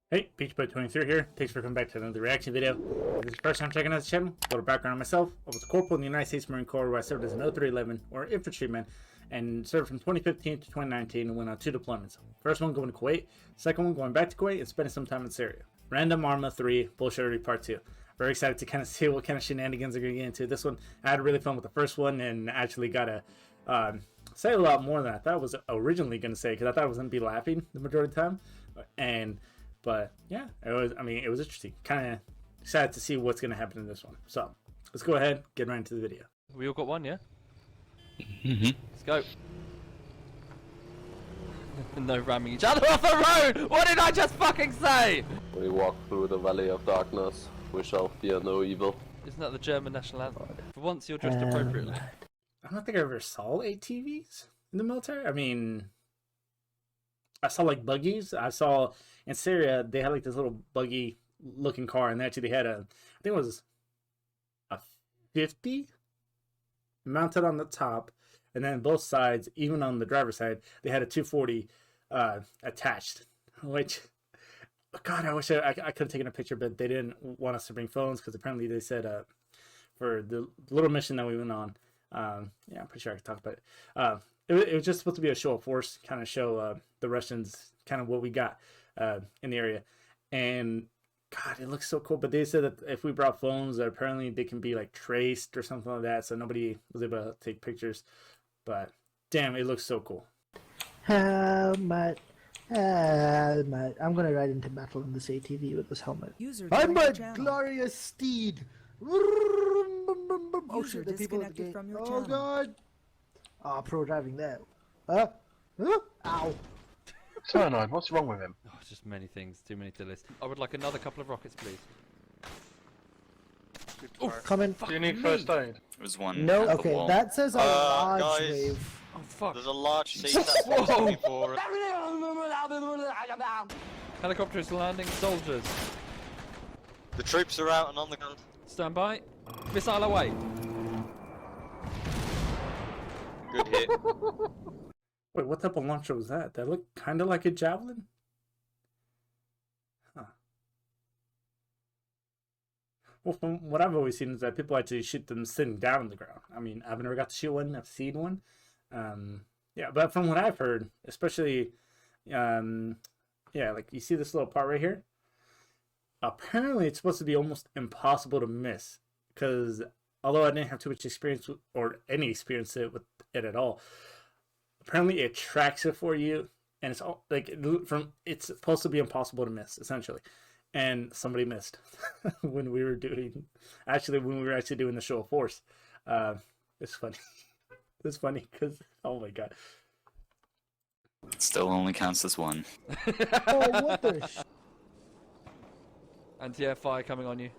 Hey, BeachBoy23 here. Thanks for coming back to another reaction video. If this is your first time checking out the channel, a little background on myself. I was a corporal in the United States Marine Corps where I served as an 0311 or infantryman and served from 2015 to 2019 and went on 2 deployments. First one going to Kuwait, second one going back to Kuwait and spending some time in Syria. Random Arma3 Bullshittery Part 2. Very excited to kind of see what kind of shenanigans are going to get into. This one, I had really fun with the first one and actually got to say a lot more than I thought I was originally going to say because I thought I was going to be laughing the majority of the time. But yeah, it was interesting. Kind of excited to see what's going to happen in this one. So let's go ahead, get right into the video. We all got one, yeah? Mm-hmm. Let's go. No ramming each other off the road! What did I just fucking say? We walk through the valley of darkness. We shall fear no evil. Isn't that the German national anthem? For once you're dressed appropriately. I don't think I ever saw ATVs in the military. I mean, I saw like buggies. I saw in Syria they had like this little buggy looking car, and actually they had I think it was a 50 mounted on the top, and then both sides, even on the driver's side, they had a 240 attached. Which, God, I wish I could have taken a picture, but they didn't want us to bring phones because apparently they said for the little mission that we went on. Yeah, I'm pretty sure I could talk about it. It was just supposed to be a show of force, kind of show the Russians kind of what we got in the area. And God, it looks so cool. But they said that if we brought phones, that apparently they can be like traced or something like that. So nobody was able to take pictures. But damn, it looks so cool. Helmet. I'm gonna ride into battle in this ATV with this helmet. I'm a glorious steed. Oh shit, the people at the gate. Oh god. Oh, pro driving there. Ow. Cyanide, what's wrong with him? Oh, just many things, too many to list. I would like another couple of rockets, please. Oh, coming. Do you need first aid? There's one. No, at the okay, wall. that says a large guys. wave. Oh fuck. There's a large C-SAT for it. Helicopter is landing, soldiers. The troops are out and on the ground. Stand by. Missile away. Good hit. Wait, what type of launcher was that? That looked kind of like a javelin? Huh. Well, from what I've always seen is that people actually shoot them sitting down on the ground. I mean, I've never got to shoot one. I've seen one. Yeah, but from what I've heard, especially, yeah, like you see this little part right here? Apparently, it's supposed to be almost impossible to miss. Because although I didn't have too much experience with, or any experience with it at all, apparently it tracks it for you, and it's all like it's supposed to be impossible to miss essentially. And somebody missed when we were doing the show of force. It's funny. It's funny because oh my god, It still only counts as one. Oh, what the Anti-air fire coming on you.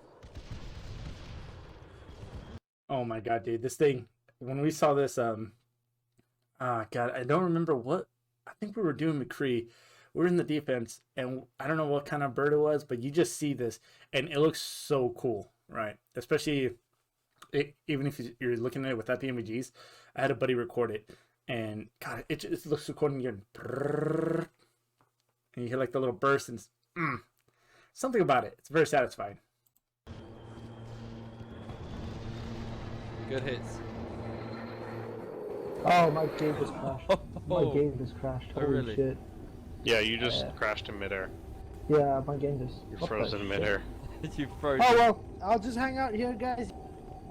oh my god, dude, this thing. When we saw this, God, I don't remember what. I think we were doing McCree. We were in the defense, and I don't know what kind of bird it was, but you just see this, and it looks so cool, right? Especially even if you're looking at it without the images. I had a buddy record it, and God, it just looks recording you, and you hear like the little burst, and something about it. It's very satisfying. Good hits. Oh, my game just crashed. My game just crashed. Oh, Holy really? shit. Yeah, you just crashed in midair. Yeah, my game just... You're what the frozen in shit? midair. You froze. Oh well, I'll just hang out here, guys.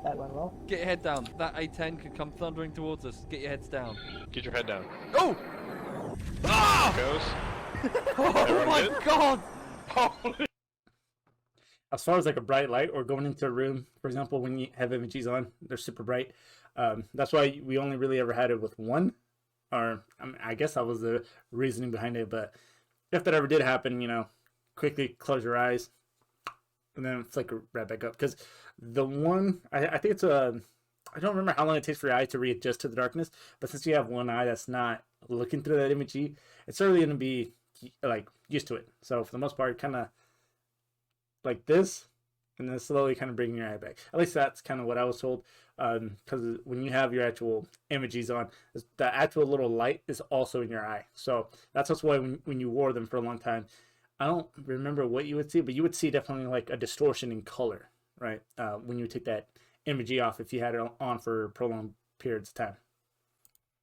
That went well. Get your head down. That A-10 could come thundering towards us. Get your heads down. Get your head down. Oh! Ah! Goes. Oh Everyone my good? god! Holy. As far as like a bright light or going into a room, for example, when you have images on, they're super bright. That's why we only really ever had it with one, or I guess that was the reasoning behind it. But if that ever did happen, you know, quickly close your eyes and then flicker right back up. Because the one, I think it's I don't remember how long it takes for your eye to readjust to the darkness. But since you have one eye that's not looking through that image, it's certainly going to be like used to it. So for the most part, kind of like this, and then slowly kind of bringing your eye back. At least that's kind of what I was told. Because when you have your actual images on, the actual little light is also in your eye. So that's why when you wore them for a long time, I don't remember what you would see, but you would see definitely like a distortion in color, right? When you take that image off if you had it on for prolonged periods of time.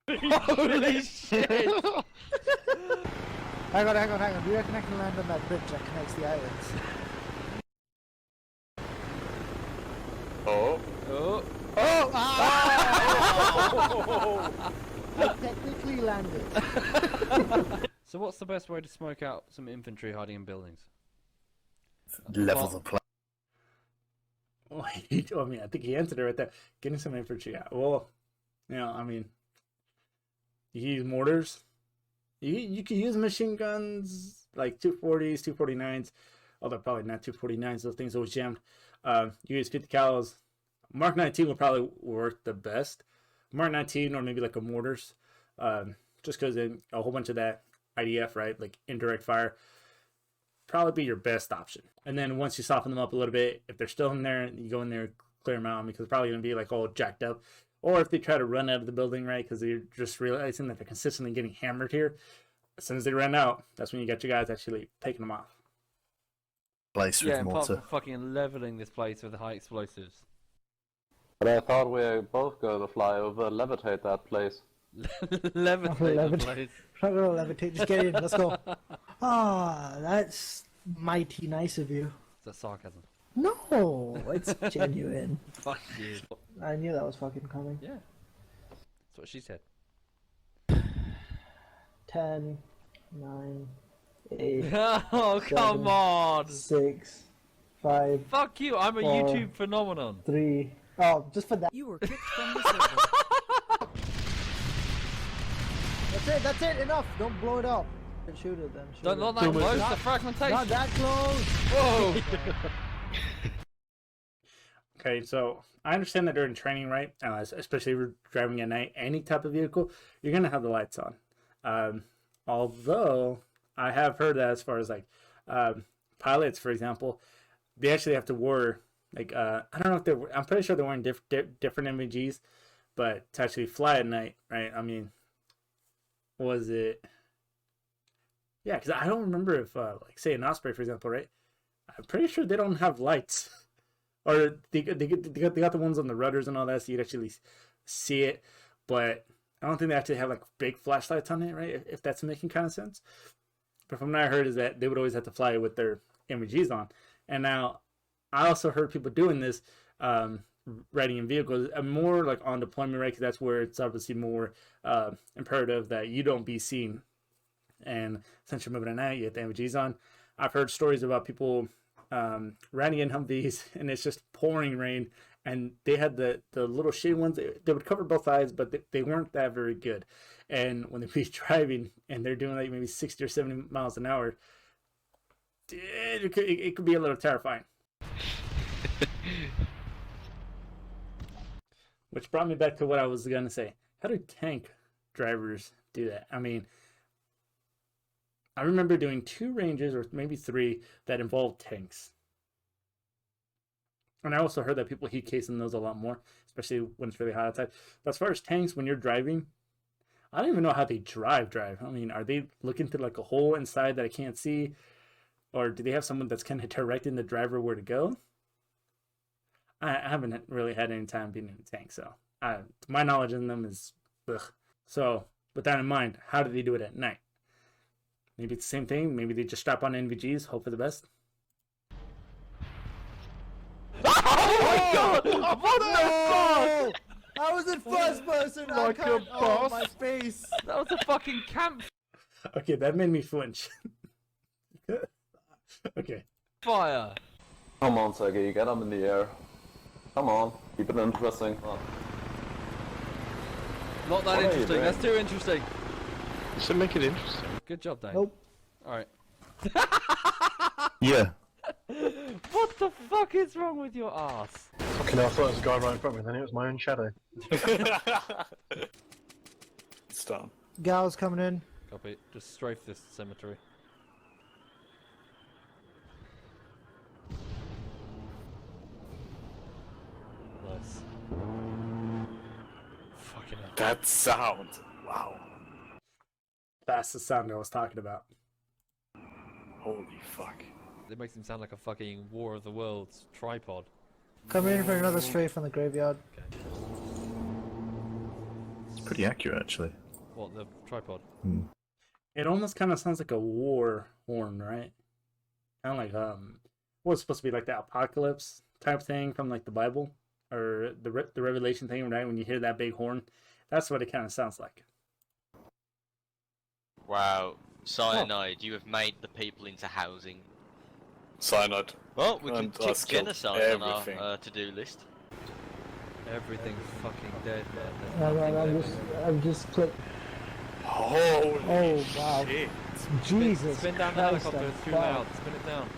Holy shit! Hang on. Do you reckon I can land on that bridge that connects the islands? Oh. Oh. Oh! Ah! I technically landed. So what's the best way to smoke out some infantry hiding in buildings? Level the play. Wait, I mean, I think he answered it right there. Getting some infantry out. Well, you know, I mean, you can use mortars. You can use machine guns like 240s, 249s. Although probably not 249s. Those things always jammed. You use 50 cals. Mark 19 will probably work the best. Mark 19 or maybe like a mortars. Just because a whole bunch of that IDF, right? Like indirect fire. Probably be your best option. And then once you soften them up a little bit, if they're still in there, you go in there, clear them out because they're probably going to be like all jacked up. Or if they try to run out of the building, right? Because they're just realizing that they're consistently getting hammered here. As soon as they run out, that's when you got your guys actually taking them off. Place Yeah, with and mortar. fucking leveling this place with high explosives. But I thought we were both going to fly over, levitate that place. Levitate the Levitate. place. I'm gonna levitate. Just get in. Let's go. Ah, that's mighty nice of you. Is that sarcasm? No, it's genuine. Fuck you. I knew that was fucking coming. Yeah. That's what she said. 10, 9, 8, Oh, come on! 6, 5, Fuck you, I'm a 4. YouTube phenomenon. 3. Oh, just for that. You were kicked from the server. That's it, enough. Don't blow it up. Shoot it then. Shoot Not it. that close, Not- the fragmentation. Not that close. Whoa! Okay, so I understand that during training, right? Especially if you're driving at night, any type of vehicle, you're going to have the lights on. Although I have heard that as far as like pilots, for example, they actually have to wear like I don't know if they're. I'm pretty sure they're wearing different MVGs, but to actually fly at night, right? I mean, was it? Yeah, because I don't remember if like say an Osprey, for example, right? I'm pretty sure they don't have lights, or they got the ones on the rudders and all that, so you'd actually see it, but I don't think they actually have like big flashlights on it, right? If that's making kind of sense. But from what I heard is that they would always have to fly with their MVGs on. And now I also heard people doing this, riding in vehicles, more like on deployment, right? Because that's where it's obviously more imperative that you don't be seen. And since you're moving at night, you have the MVGs on. I've heard stories about people riding in Humvees and it's just pouring rain. And they had the little shitty ones. They would cover both sides, but they weren't that very good. And when they'd be driving and they're doing like maybe 60 or 70 miles an hour, it could be a little terrifying. Which brought me back to what I was going to say. How do tank drivers do that? I mean, I remember doing 2 ranges or maybe 3 that involved tanks. And I also heard that people heat case in those a lot more, especially when it's really hot outside. But as far as tanks, when you're driving, I don't even know how they drive. I mean, are they looking through like a hole inside that I can't see? Or do they have someone that's kind of directing the driver where to go? I haven't really had any time being in a tank, so my knowledge in them is ugh. So with that in mind, how do they do it at night? Maybe it's the same thing. Maybe they just strap on NVGs, hope for the best. Oh my god! What the fuck? I was in first person. Like I can't. a boss. Oh, my face. That was a fucking campfire. Okay, that made me flinch. Okay. Come on, Sergey, get them in the air. Come on, keep it interesting. Oh. Not that What are you interesting, doing? that's too interesting. So make it interesting. Good job, Dave. Nope. Alright. Yeah. What the fuck is wrong with your ass? Fucking hell, I thought there was a guy right in front of me, then it was my own shadow. Stop. Gal's coming in. Copy. Just strafe this cemetery. Nice. Fucking hell. That sound. Wow. That's the sound I was talking about. Holy fuck. It makes him sound like a fucking War of the Worlds tripod. Coming in for another stray from the graveyard. Okay. It's pretty accurate, actually. What, the tripod? It almost kind of sounds like a war horn, right? Kind of like what's supposed to be like the apocalypse type thing from like the Bible or the Revelation thing, right? When you hear that big horn, that's what it kind of sounds like. Wow, cyanide, you have made the people into housing. Cyanide. Well, we can And tick us killed genocide on everything. our to-do list. Everything's fucking dead, man. There's nothing left. I've just clicked. Holy Oh, wow. shit. Jesus Spin down the Christ, helicopter, it's too wow. loud. Spin it down.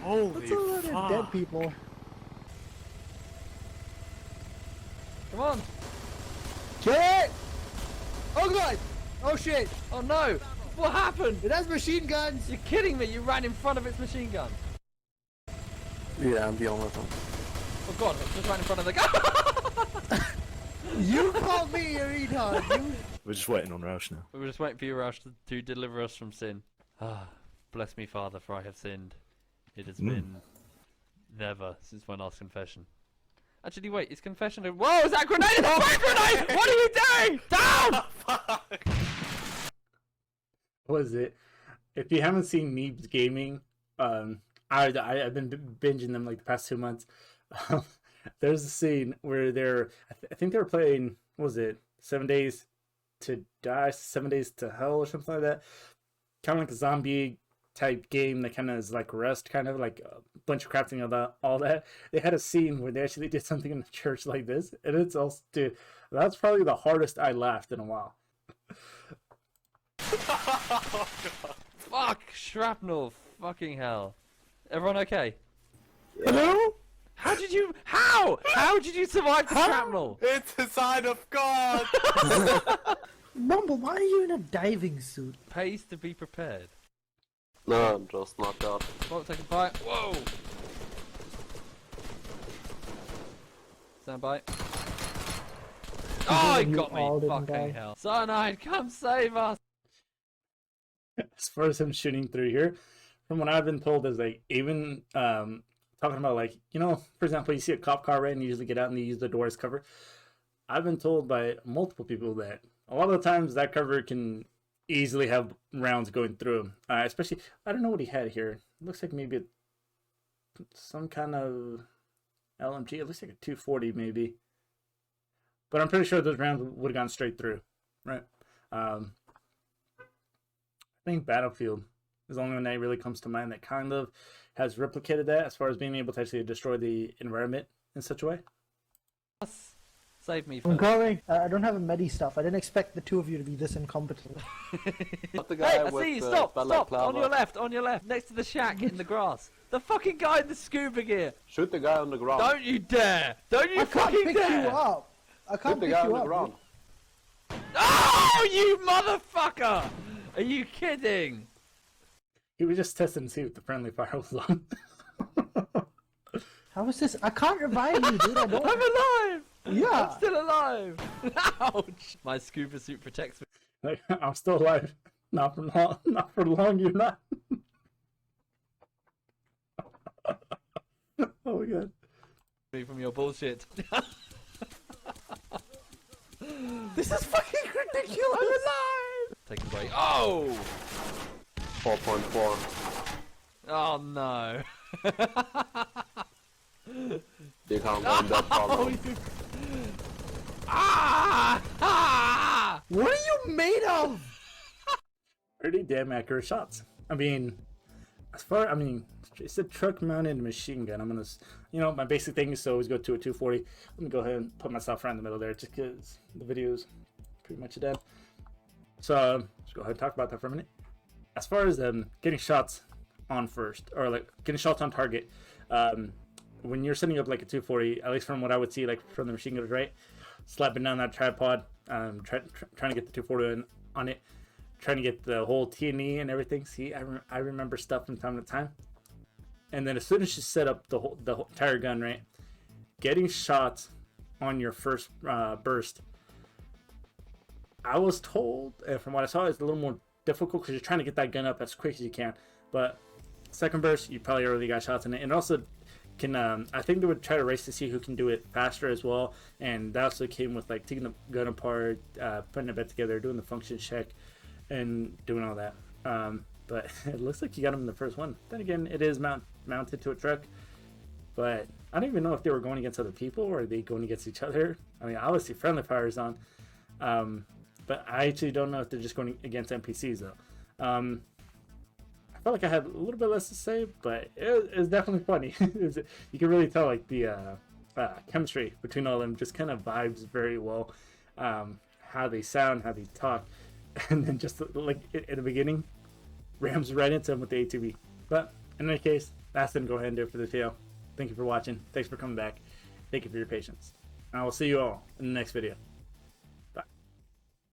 Holy That's a lot fuck. of dead people. Come on! Kill it! Oh god! Oh shit! Oh no! What happened? It has machine guns! You're kidding me! You ran in front of its machine gun. Yeah, I'm the only one. Oh god! It just ran in front of the gun. You called me a retard! You... We're just waiting on Roush now. We were just waiting for you, Rush, to deliver us from sin. Ah, bless me, Father, for I have sinned. It has been never since my last confession. Actually, wait, is confession? Whoa! Is that a grenade? It's a fire grenade! What are you doing? Down! What is it? If you haven't seen Neebs Gaming, I've been binging them like the past 2 months. There's a scene where I think they were playing, what was it, 7 Days to Die, 7 Days to Hell or something like that. Kind of like a zombie type game that kind of is like Rust, kind of like a bunch of crafting all that. They had a scene where they actually did something in the church like this, and it's also, dude, that's probably the hardest I laughed in a while. Fuck! Shrapnel! Fucking hell! Everyone okay? Hello? How did you? How? How did you survive the shrapnel? It's a sign of God! Mumble, why are you in a diving suit? Pays to be prepared. No, I'm just knocked out. Oh, take a bite. Whoa! Stand by. Oh, he You got me! all didn't Fucking die. hell! Cyanide, come save us! As far as him shooting through here, from what I've been told, is like even talking about like, you know, for example, you see a cop car, right, and you usually get out and you use the door as cover. I've been told by multiple people that a lot of the times that cover can easily have rounds going through. Especially, I don't know what he had here. It looks like maybe some kind of LMG. It looks like a 240 maybe. But I'm pretty sure those rounds would have gone straight through, right? I think Battlefield is the only one that really comes to mind that kind of has replicated that as far as being able to actually destroy the environment in such a way. Save me I'm first. coming. I don't have a medi stuff. I didn't expect the two of you to be this incompetent. Not the Hey, guy I with see you! the Stop! balaclava. Stop! On your left, next to the shack in the grass. The fucking guy in the scuba gear! Shoot the guy on the ground. Don't you dare! Don't you I can't fucking pick dare! you up. I can't Shoot the pick guy you on the up. ground. Oh, you motherfucker! Are you kidding? He was just testing to see if the friendly fire was on. How is this? I can't revive you, dude. I don't. I'm alive! Yeah. I'm still alive! Ouch! My scuba suit protects me. Like, I'm still alive. Not for long. Not for long. You're not. Oh my god. From your bullshit. This is fucking ridiculous. I'm alive! Take a break. Oh! 4.4. Oh no. You can't win that Oh, problem. you... Ah! Ah! What are you made of? Pretty damn accurate shots. I mean, it's a truck-mounted machine gun. I'm gonna, you know, my basic thing is to always go to a 240. Let me go ahead and put myself right in the middle there, just because the video is pretty much dead. So let's go ahead and talk about that for a minute. As far as getting shots on first, or like getting shots on target, when you're setting up like a 240, at least from what I would see, like from the machine gunners, right, slapping down that tripod, trying to get the 240 on it. Trying to get the whole T&E and everything. See, I remember stuff from time to time. And then as soon as you set up the whole entire gun, right, getting shots on your first burst, I was told, and from what I saw, it's a little more difficult because you're trying to get that gun up as quick as you can. But second burst, you probably already got shots in it. And also can I think they would try to race to see who can do it faster as well. And that also came with like taking the gun apart, putting it back together, doing the function check, and doing all that. But it looks like you got him in the first one. Then again, it is mounted to a truck. But I don't even know if they were going against other people or are they going against each other. I mean, obviously friendly fire is on. But I actually don't know if they're just going against NPCs though. I felt like I had a little bit less to say, but it was definitely funny. You can really tell like the chemistry between all of them just kind of vibes very well. How they sound, how they talk, and then just like in the beginning, rams right into him with the ATV. But in any case, that's going to go ahead and do it for the video. Thank you for watching. Thanks for coming back. Thank you for your patience. I will see you all in the next video.